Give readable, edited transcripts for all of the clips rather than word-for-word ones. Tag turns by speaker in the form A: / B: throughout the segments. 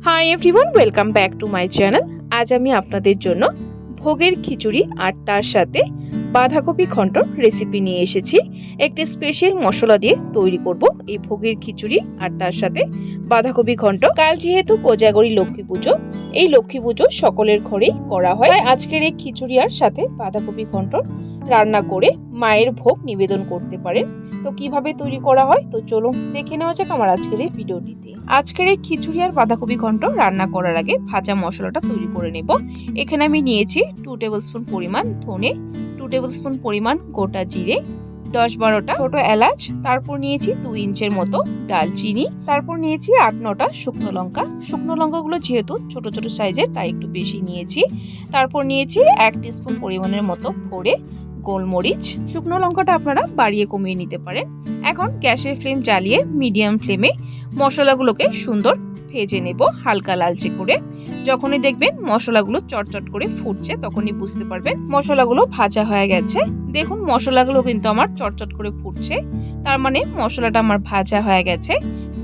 A: Hi everyone, welcome back to my channel. আজ আমি আপনাদের জন্য ভোগের খিচুড়ি আর তার সাথে বাঁধাকপি ঘন্টর রেসিপি নিয়ে এসেছি। একটি স্পেশাল মশলা দিয়ে তৈরি করব এই ভোগের খিচুড়ি আর তার সাথে বাঁধাকপি ঘন্ট। কাল যেহেতু কোজাগরি লক্ষ্মী পুজো, এই লক্ষ্মী পুজো সকলের ঘরেই করা হয়। তাই আজকের এই খিচুড়ি আর সাথে বাঁধাকপি ঘন্ট রান্না করে মায়ের ভোগ নিবেদন করতে পারেন। তো কিভাবে তৈরি করা হয় তো চলুন দেখে নেওয়া যাক আমার আজকের এই ভিডিওটিতে। আজকের এই খিচুড়ি আর বাঁধাকপি ঘন্ট রান্না করার আগে ভাজা মশলাটা তৈরি করে নেব। এখানে আমি নিয়েছি 2 টেবিলস্পুন পরিমাণ ধনে, 2 টেবিলস্পুন পরিমাণ গোটা জিরে, 10-12টা ছোট এলাচ, তারপর নিয়েছি 2 ইঞ্চের মতো দালচিনি, তারপর নিয়েছি 8-9টা শুকনো লঙ্কা। শুকনো লঙ্কাগুলো যেহেতু ছোট ছোট সাইজের তাই একটু বেশি নিয়েছি। তারপর নিয়েছি 1 টিস্পুন পরিমাণের মতো ভরে গোলমরিচ। শুকনো লঙ্কাটা আপনারা বাড়িয়ে কমিয়ে নিতে পারেন। এখন গ্যাসের ফ্লেম জ্বালিয়ে মিডিয়াম ফ্লেমে মশলাগুলোকে সুন্দর ভেজে নেব হালকা লালচে করে। যখনই দেখবেন মশলাগুলো চটচট করে ফুটছে তখনই বুঝতে পারবেন মশলাগুলো ভাজা হয়ে গেছে। দেখুন মশলাগুলো কিন্তু আমার চটচট করে ফুটছে, তার মানে মশলাটা আমার ভাজা হয়ে গেছে।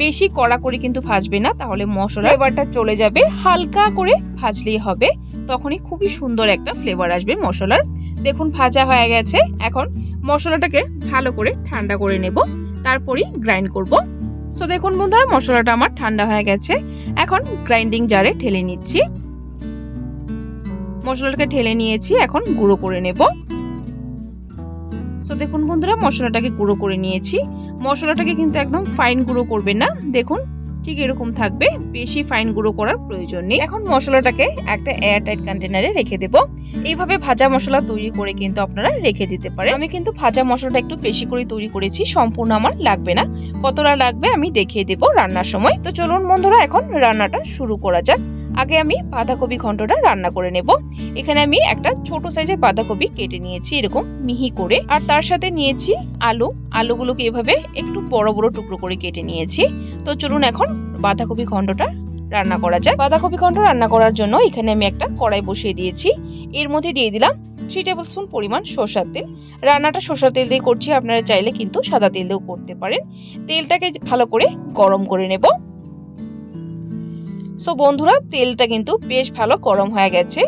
A: বেশি কড়া করে কিন্তু ভাজবে না, তাহলে মশলা ফ্লেভারটা চলে যাবে। হালকা করে ভাজলেই হবে, তখনই খুবই সুন্দর একটা ফ্লেভার আসবে মশলার। দেখুন ভাজা হয়ে গেছে। এখন মশলাটাকে ভালো করে ঠান্ডা করে নেব, তারপরই গ্রাইন্ড করব। তো দেখুন বন্ধুরা মশলাটা আমার ঠান্ডা হয়ে গেছে। এখন গ্রাইন্ডিং জারে ঢেলে নিচ্ছি। মশলাটাকে ঢেলে নিয়েছি, এখন গুঁড়ো করে নেব। তো দেখুন বন্ধুরা মশলাটাকে গুঁড়ো করে নিয়েছি। মশলাটাকে কিন্তু একদম ফাইন গুঁড়ো করবেন না, দেখুন ঠিক এরকম থাকবে, বেশি ফাইন গুঁড়ো করার প্রয়োজন নেই। এখন মশলাটাকে একটা এয়ারটাইট কন্টেনারে রেখে দেব। এইভাবে ভাজা মশলা তৈরি করে কিন্তু আপনারা রেখে দিতে পারেন। আমি কিন্তু ভাজা মশলাটা একটু বেশি করে তৈরি করেছি, সম্পূর্ণ আমার লাগবে না। কতটা লাগবে আমি দেখিয়ে দেব রান্নার সময়। তো চলুন বন্ধুরা এখন রান্নাটা শুরু করা যাক। আগে আমি বাঁধাকপি ঘন্টটা রান্না করে নেব। এখানে আমি একটা ছোট সাইজের বাঁধাকপি কেটে নিয়েছি এরকম মিহি করে, আর তার সাথে নিয়েছি আলুগুলোকে এভাবে একটু বড় বড় টুকরো করে কেটে নিয়েছি। তো চলুন এখন বাঁধাকপি ঘন্টটা রান্না করা যায়। বাঁধাকপি ঘন্ট রান্না করার জন্য এখানে আমি একটা কড়াই বসিয়ে দিয়েছি। এর মধ্যে দিয়ে দিলাম 3 টেবিলস্পুন পরিমাণ সরষের তেল। রান্নাটা সরষের তেল দিয়ে করছি, আপনারা চাইলে কিন্তু সাদা তেল দিয়েও করতে পারেন। তেলটাকে ভালো করে গরম করে নেব। সো বন্ধুরা তেলটা কিন্তু বেশ ভালো গরম হয়ে গেছে।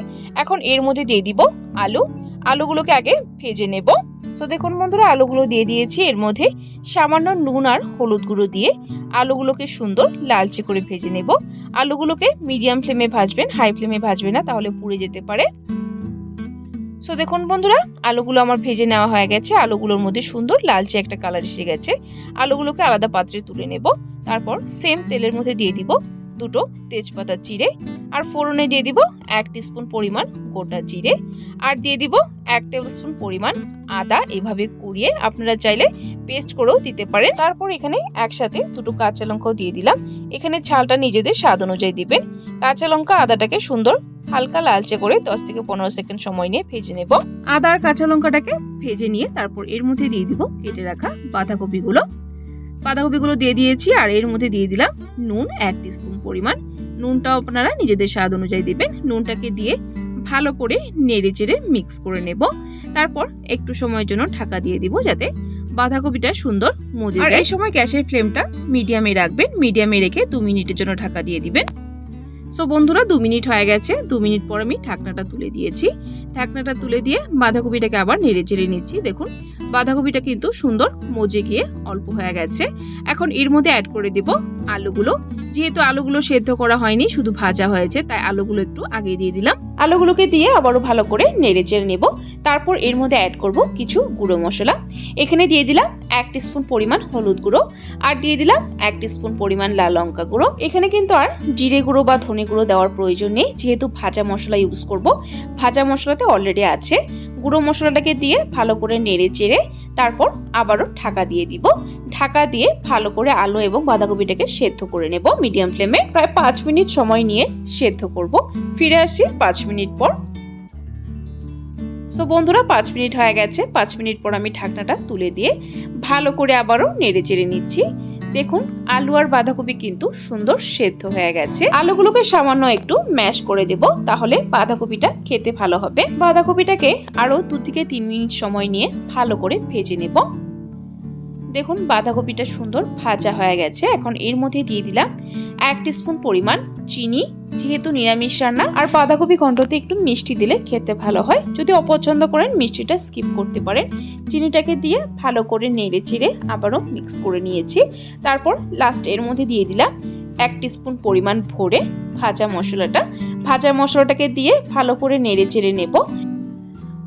A: এখন এর মধ্যে দিয়ে দিব আলুগুলোকে আগে ভেজে নেব। সো দেখুন বন্ধুরা আলুগুলো দিয়ে দিয়েছি। এর মধ্যে সামান্য নুন আর হলুদ গুঁড়ো দিয়ে আলুগুলোকে সুন্দর লালচে করে ভেজে নেব। আলুগুলোকে মিডিয়াম ফ্লেমে ভাজবেন, হাই ফ্লেমে ভাজবেন না, তাহলে পুড়ে যেতে পারে। সো দেখুন বন্ধুরা আলুগুলো আমার ভেজে নেওয়া হয়ে গেছে। আলুগুলোর মধ্যে সুন্দর লালচে একটা কালার এসে গেছে। আলুগুলোকে আলাদা পাত্রে তুলে নেব। তারপর সেম তেলের মধ্যে দিয়ে দিব 2টো তেজপাতা চিড়ে, আর ফোড়নে দিয়ে দিব 1 টিস্পুন পরিমাণ গোটা জিরে, আর দিয়ে দিব 1 টেবিলস্পুন পরিমাণ আদা। এভাবে কুড়িয়ে আপনারা চাইলে পেস্ট করেও দিতে পারেন। তারপর এখানে একসাথে 2টো কাঁচা লঙ্কাও দিয়ে দিলাম। এখানে ঝালটা নিজেদের স্বাদ অনুযায়ী দিবেন। কাঁচা লঙ্কা আদাটাকে সুন্দর হালকা লালচে করে 10 থেকে 15 সেকেন্ড সময় নিয়ে ভেজে নেব। আদা আর কাঁচা লঙ্কাটাকে ভেজে নিয়ে তারপর এর মধ্যে দিয়ে দিব কেটে রাখা বাঁধাকপিগুলো দিয়ে দিয়েছি। আর এর মধ্যে দিয়ে দিলাম নুন 1 টিস্পুন পরিমাণ। নুনটাও আপনারা নিজেদের স্বাদ অনুযায়ী দিবেন। নুনটাকে দিয়ে ভালো করে নেড়ে চেড়ে মিক্স করে নেব। তারপর একটু সময়ের জন্য ঢাকা দিয়ে দিব যাতে বাঁধাকপিটা সুন্দর মজে যায়। এই সময় গ্যাসের ফ্লেমটা মিডিয়ামে রাখবেন। মিডিয়ামে রেখে 2 মিনিটের জন্য ঢাকা দিয়ে দিবেন। সো বন্ধুরা 2 মিনিট হয়ে গেছে। 2 মিনিট পর আমি ঢাকনাটা তুলে দিয়েছি। ঢাকনাটা তুলে দিয়ে বাঁধাকপিটাকে আবার নেড়ে চেড়ে নিচ্ছি। দেখুন বাঁধাকপিটা কিন্তু সুন্দর মজে গিয়ে অল্প হয়ে গেছে। এখন এর মধ্যে অ্যাড করে দিব আলুগুলো। যেহেতু আলুগুলো সেদ্ধ করা হয়নি, শুধু ভাজা হয়েছে, তাই আলুগুলো একটু আগে দিয়ে দিলাম। আলুগুলোকে দিয়ে আবারও ভালো করে নেড়ে চেড়ে নেব। তারপর এর মধ্যে অ্যাড করব কিছু গুঁড়ো মশলা। এখানে দিয়ে দিলাম 1 টিস্পুন পরিমাণ হলুদ গুঁড়ো, আর দিয়ে দিলাম 1 টিস্পুন পরিমাণ লাল লঙ্কা গুঁড়ো। এখানে কিন্তু আর জিরে গুঁড়ো বা ধনে গুঁড়ো দেওয়ার প্রয়োজন নেই, যেহেতু ভাজা মশলা ইউজ করব। ভাজা মশলাতে অলরেডি আছে। গুঁড়ো মশলাটাকে দিয়ে ভালো করে নেড়ে চেড়ে তারপর আবারও ঢাকা দিয়ে দিব। ঢাকা দিয়ে ভালো করে আলু এবং বাঁধাকপিটাকে সেদ্ধ করে নেব মিডিয়াম ফ্লেমে। প্রায় 5 মিনিট সময় নিয়ে সেদ্ধ করব। ফিরে আসছি 5 মিনিট পর। সো বন্ধুরা 5 মিনিট হয়ে গেছে। 5 মিনিট পর আমি ঢাকনাটা তুলে দিয়ে ভালো করে আবারও নেড়ে চেড়ে নিচ্ছি। দেখুন আলু আর বাঁধাকপি কিন্তু সুন্দর সেদ্ধ হয়ে গেছে। আলুগুলোকে সামান্য একটু ম্যাশ করে দেব, তাহলে বাঁধাকপিটা খেতে ভালো হবে। বাঁধাকপিটাকে আরো 2 থেকে 3 মিনিট সময় নিয়ে ভালো করে ভেজে নেব। দেখুন বাঁধাকপিটা সুন্দর ভাজা হয়ে গেছে। এখন এর মধ্যে দিয়ে দিলাম 1 টিস্পুন পরিমাণ চিনি, যেহেতু নিরামিষ রান্না, আর বাঁধাকপি ঘন্টতে একটু মিষ্টি দিলে খেতে ভালো হয়। যদি অপছন্দ করেন মিষ্টিটা স্কিপ করতে পারেন। চিনিটাকে দিয়ে ভালো করে নেড়ে চেড়ে আবারও মিক্স করে নিয়েছি। তারপর লাস্ট এর মধ্যে দিয়ে দিলাম 1 টিস্পুন পরিমাণ ভরে ভাজা মশলাটা। ভাজা মশলাটাকে দিয়ে ভালো করে নেড়ে চেড়ে নেব।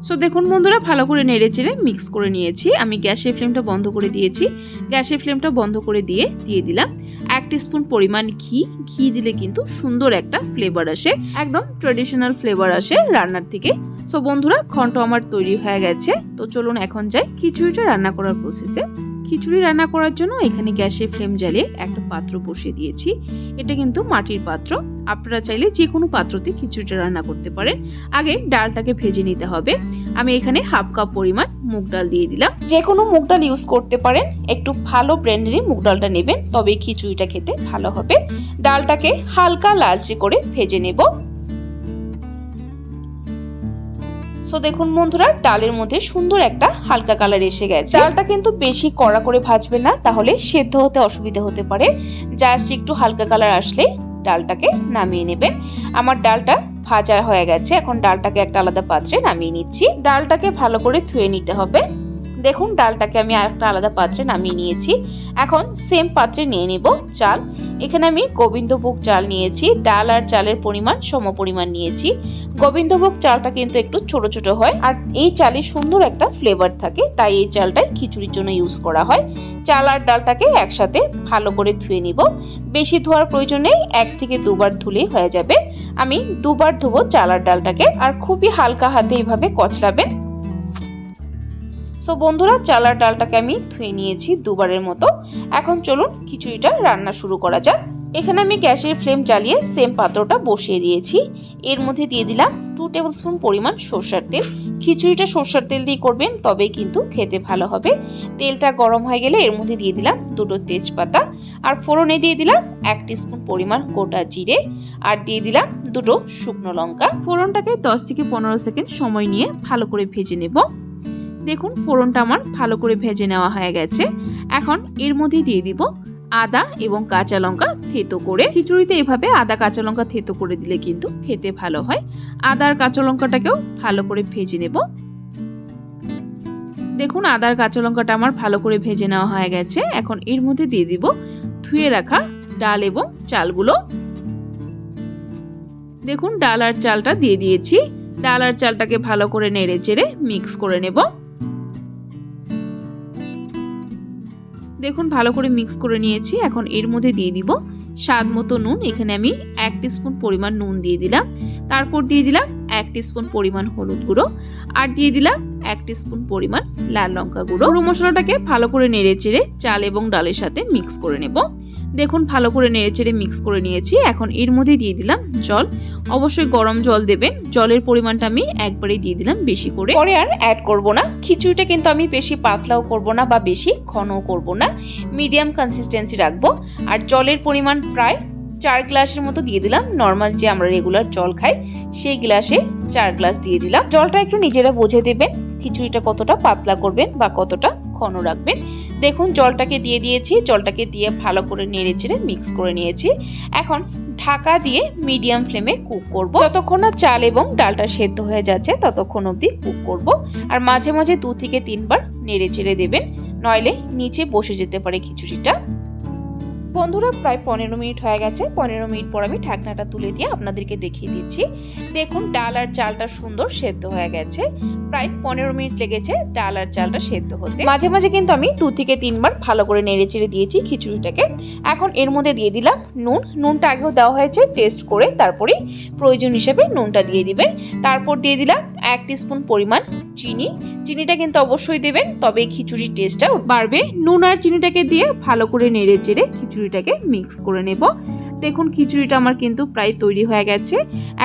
A: সো দেখুন বন্ধুরা, ভালো করে নেড়ে চেড়ে মিক্স করে নিয়েছি। আমি গ্যাসের ফ্লেমটা বন্ধ করে দিয়েছি। গ্যাসের ফ্লেমটা বন্ধ করে দিয়ে দিলাম 1 টিস্পুন পরিমাণ ঘি। ঘি দিলে কিন্তু সুন্দর একটা ফ্লেভার আসে, একদম ট্রেডিশনাল ফ্লেভার আসে রান্নার থেকে। সো বন্ধুরা, ঘন্ট আমার তৈরি হয়ে গেছে। তো চলুন এখন যাই খিচুড়িটা রান্না করার প্রসেসে। খিচুড়ি রান্না করার জন্য এখানে গ্যাসের ফ্লেম জ্বালিয়ে একটা পাত্র বসিয়ে দিয়েছি। এটা কিন্তু মাটির পাত্র, আপনারা চাইলে যে কোনো পাত্রতে খিচুড়িটা রান্না করতে পারেন। আগে ডালটাকে ভেজে নিতে হবে। আমি এখানে হাফ কাপ পরিমাণ মুগ ডাল দিয়ে দিলাম। যে কোনো মুগ ডাল ইউজ করতে পারেন, একটু ভালো ব্র্যান্ডেরই মুগ ডালটা নেবেন, তবে খিচুড়িটা খেতে ভালো হবে। ডালটাকে হালকা লালচে করে ভেজে নেব। সো দেখুন বন্ধুরা, ডালের মধ্যে সুন্দর একটা হালকা কালার এসে গেছে। ডালটা কিন্তু বেশি কড়া করে ভাজবে না, তাহলে সেদ্ধ হতে অসুবিধা হতে পারে। জাস্ট একটু হালকা কালার আসলে ডালটাকে নামিয়ে নেবেন। আমার ডালটা ভাজা হয়ে গেছে। এখন ডালটাকে একটা আলাদা পাত্রে নামিয়ে নিচ্ছি। ডালটাকে ভালো করে ধুয়ে নিতে হবে। দেখুন ডালটাকে আমি একটা আলাদা পাত্রে নামিয়ে নিয়েছি। এখন সেম পাত্রে নিয়ে নেব চাল। এখানে আমি গোবিন্দভোগ চাল নিয়েছি। ডাল আর চালের পরিমাণ সমপরিমাণ নিয়েছি। গোবিন্দভোগ চালটা কিন্তু একটু ছোট ছোট হয়, আর এই চালে সুন্দর একটা ফ্লেভার থাকে, তাই এই চালটাই খিচুড়ির জন্য ইউজ করা হয়। চাল আর ডালটাকে একসাথে ভালো করে ধুয়ে নিব। বেশি ধোয়ার প্রয়োজন নেই, 1 থেকে 2 বার ধুলেই হয়ে যাবে। আমি 2 বার ধুবো চাল আর ডালটাকে, আর খুবই হালকা হাতে এইভাবে কচলাবেন। সো বন্ধুরা, চাল আর ডালটাকে আমি ধুয়ে নিয়েছি 2 বারের মতো। এখন চলুন খিচুড়িটা রান্না শুরু করা যাক। এখানে আমি গ্যাসের ফ্লেম জ্বালিয়ে সেম পাত্রটা বসিয়ে দিয়েছি। এর মধ্যে দিয়ে দিলাম 2 টেবিলস্পুন পরিমাণ সরষের তেল। খিচুড়িটা সরষের তেল দিয়ে করবেন, তবেই কিন্তু খেতে ভালো হবে। তেলটা গরম হয়ে গেলে এর মধ্যে দিয়ে দিলাম 2টো তেজপাতা, আর ফোড়নে দিয়ে দিলাম 1 টিস্পুন পরিমাণ গোটা জিরে, আর দিয়ে দিলাম 2টো শুকনো লঙ্কা। ফোড়নটাকে 10 থেকে 15 সেকেন্ড সময় নিয়ে ভালো করে ভেজে নেব। দেখুন ফোড়নটা আমার ভালো করে ভেজে নেওয়া হয়ে গেছে। এখন এর মধ্যে দিয়ে দিব আদা এবং কাঁচা লঙ্কা থেতো করে। খিচুড়িতে এভাবে আদা কাঁচা লঙ্কা থেতো করে দিলে কিন্তু খেতে ভালো হয়। আদা আর কাঁচা লঙ্কাটাকেও ভালো করে ভেজে নেব। দেখুন আদা আর কাঁচা লঙ্কাটা আমার ভালো করে ভেজে নেওয়া হয়ে গেছে। এখন এর মধ্যে দিয়ে দিব ধুয়ে রাখা ডাল এবং চালগুলো। দেখুন ডাল আর চালটা দিয়ে দিয়েছি। ডাল আর চালটাকে ভালো করে নেড়ে চেড়ে মিক্স করে নেব। দেখুন ভালো করে মিক্স করে নিয়েছি। এখন এর মধ্যে দিয়ে দিব স্বাদ মতো নুন। এখানে আমি 1 টিস্পুন পরিমাণ নুন দিয়ে দিলাম। তারপর দিয়ে দিলাম 1 টিস্পুন পরিমাণ হলুদ গুঁড়ো, আর দিয়ে দিলাম 1 টিস্পুন পরিমাণ লাল লঙ্কা গুঁড়ো। গুঁড়ো মশলাটাকে ভালো করে নেড়ে চেড়ে চাল এবং ডালের সাথে মিক্স করে নেব। দেখুন ভালো করে নেড়ে চেড়ে মিক্স করে নিয়েছি। এখন এর মধ্যে দিয়ে দিলাম জল। অবশ্যই গরম জল দেবেন। জলের পরিমাণটা আমি একবারেই দিয়ে দিলাম বেশি করে, পরে আর অ্যাড করব না। খিচুড়িটা কিন্তু আমি বেশি পাতলাও করব না বা বেশি ঘনও করব না, মিডিয়াম কনসিস্টেন্সি রাখবো। আর জলের পরিমাণ প্রায় 4 গ্লাসের মতো দিয়ে দিলাম। নর্মাল যে আমরা রেগুলার জল খাই সেই গ্লাসে 4 গ্লাস দিয়ে দিলাম। জলটা একটু নিজেরা বুঝে দেবেন খিচুড়িটা কতটা পাতলা করবেন বা কতটা ঘন রাখবেন। দেখুন জলটাকে দিয়ে দিয়েছি। জলটাকে দিয়ে ভালো করে নেড়ে চেড়ে মিক্স করে নিয়েছি। এখন ঢাকা দিয়ে মিডিয়াম ফ্লেমে কুক করব। যতক্ষণ না চাল এবং ডালটা সেদ্ধ হয়ে যাচ্ছে ততক্ষণ অবধি কুক করব। আর মাঝে মাঝে 2 থেকে 3 বার নেড়ে চেড়ে দেবেন, নইলে নিচে বসে যেতে পারে খিচুড়িটা। বন্ধুরা প্রায় 15 মিনিট হয়ে গেছে। 15 মিনিট পর আমি ঢাকনাটা তুলে দিয়ে আপনাদেরকে দেখিয়ে দিচ্ছি। দেখুন ডাল আর চালটা সুন্দর সেদ্ধ হয়ে গেছে। প্রায় 15 মিনিট লেগেছে ডাল আর চালটা সেদ্ধ হতে। মাঝে মাঝে কিন্তু আমি 2 থেকে 3 বার ভালো করে নেড়ে চেড়ে দিয়েছি খিচুড়িটাকে। এখন এর মধ্যে দিয়ে দিলাম নুন। নুনটা আগেও দেওয়া হয়েছে টেস্ট করে, তারপরে প্রয়োজন হিসেবে নুনটা দিয়ে দিবেন। তারপর দিয়ে দিলাম 1 টিস্পুন পরিমাণ চিনি। চিনিটা কিন্তু অবশ্যই দেবেন, তবে খিচুড়ির টেস্টটা বাড়বে। নুন আর চিনিটাকে দিয়ে ভালো করে নেড়ে চেড়ে খিচুড়িটাকে মিক্স করে নেব। দেখুন খিচুড়িটা আমার কিন্তু প্রায় তৈরি হয়ে গেছে।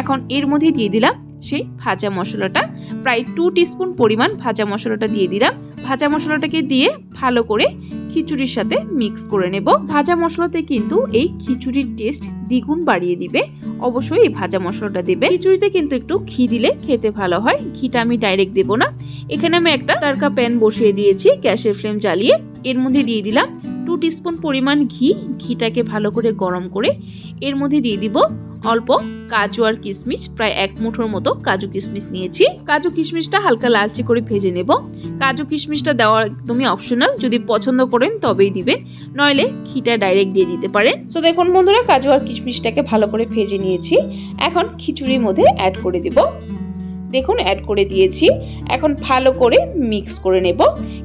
A: এখন এর মধ্যে দিয়ে দিলাম সেই ভাজা মশলাটা। প্রায় 2 টিস্পুন পরিমাণ ভাজা মশলাটা দিয়ে দিলাম। ভাজা মশলাটাকে দিয়ে ভালো করে খিচুড়ির সাথে মিক্স করে নেব। ভাজা মশলাতে কিন্তু এই খিচুড়ির টেস্ট দ্বিগুণ বাড়িয়ে দিবে। অবশ্যই এই ভাজা মশলাটা দেবে। খিচুড়িতে কিন্তু একটু ঘি দিলে খেতে ভালো হয়। ঘিটা আমি ডাইরেক্ট দেব না। এখানে আমি একটা তারকা প্যান বসিয়ে দিয়েছি গ্যাসের ফ্লেম জ্বালিয়ে। এর মধ্যে দিয়ে দিলাম 2 টিস্পুন পরিমাণ ঘিটাকে ভালো করে গরম করে এর মধ্যে দিয়ে দিব অল্প কাজু আর কিশমিশ, প্রায় 1 মুঠোর মতো কাজু কিশমিশ নিয়েছি। কাজু কিশমিশটা হালকা লালচে করে ভেজে নেব। কাজু কিশমিশটা দেওয়া একদমই অপশনাল, যদি পছন্দ করেন তবেই দিবেন, নইলে ঘিটা ডাইরেক্ট দিয়ে দিতে পারেন। তো দেখুন বন্ধুরা, কাজু আর কিশমিশটাকে ভালো করে ভেজে নিয়েছি। এখন খিচুড়ির মধ্যে অ্যাড করে দেব। দেখুন অ্যাড করে দিয়েছি। এখন ভালো করে মিক্স করে নেব।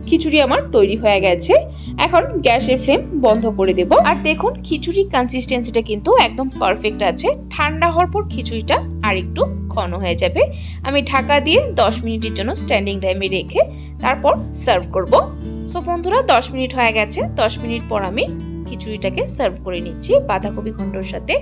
A: খিচুড়ি আমার তৈরি হয়ে গেছে। এখন গ্যাসের ফ্লেম বন্ধ করে দেব। আর দেখুন খিচুড়ির কনসিস্টেন্সিটা কিন্তু একদম পারফেক্ট আছে। ঠান্ডা হওয়ার পর খিচুড়িটা আর একটু ঘন হয়ে যাবে। আমি ঢাকা দিয়ে 10 মিনিটের জন্য স্ট্যান্ডিং টাইমে রেখে তারপর সার্ভ করব। সো বন্ধুরা 10 মিনিট হয়ে গেছে। 10 মিনিট পর আমি খিচুড়িটাকে সার্ভ করে নিচ্ছি বাঁধাকপি ঘন্টর সাথে।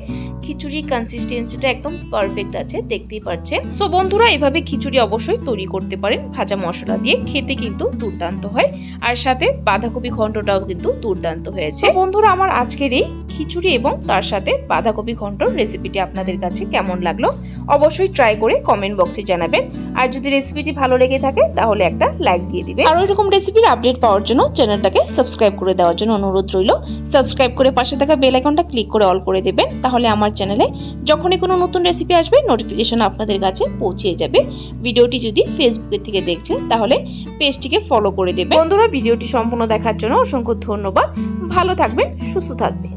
A: খিচুড়ির কনসিস্টেন্সিটা একদম পারফেক্ট আছে, দেখতেই পাচ্ছেন। সো বন্ধুরা এভাবে খিচুড়ি অবশ্যই তৈরি করতে পারেন ভাজা মশলা দিয়ে, খেতে কিন্তু দুর্দান্ত হয়। আর সাথে বাঁধাকপি ঘন্টটাও কিন্তু দুর্দান্ত হয়েছে। বন্ধুরা আমার আজকের এই খিচুড়ি এবং তার সাথে বাঁধাকপি ঘন্টর রেসিপিটি আপনাদের কাছে কেমন লাগলো অবশ্যই ট্রাই করে কমেন্ট বক্সে জানাবেন। আর যদি রেসিপিটি ভালো লেগে থাকে তাহলে একটা লাইক দিয়ে দিবেন। আর এরকম রেসিপির আপডেট পাওয়ার জন্য চ্যানেলটাকে সাবস্ক্রাইব করে দেওয়ার জন্য অনুরোধ রইল। সাবস্ক্রাইব করে পাশে থাকা বেল আইকনটা ক্লিক করে অল করে দেবেন, তাহলে আমার চ্যানেলে যখনই কোনো নতুন রেসিপি আসবে নোটিফিকেশন আপনাদের কাছে পৌঁছে যাবে। ভিডিওটি যদি ফেসবুকের থেকে দেখছেন তাহলে পেজটিকে ফলো করে দেবেন। বন্ধুরা ভিডিওটি সম্পূর্ণ দেখার জন্য অসংখ্য ধন্যবাদ। ভালো থাকবেন, সুস্থ থাকবেন।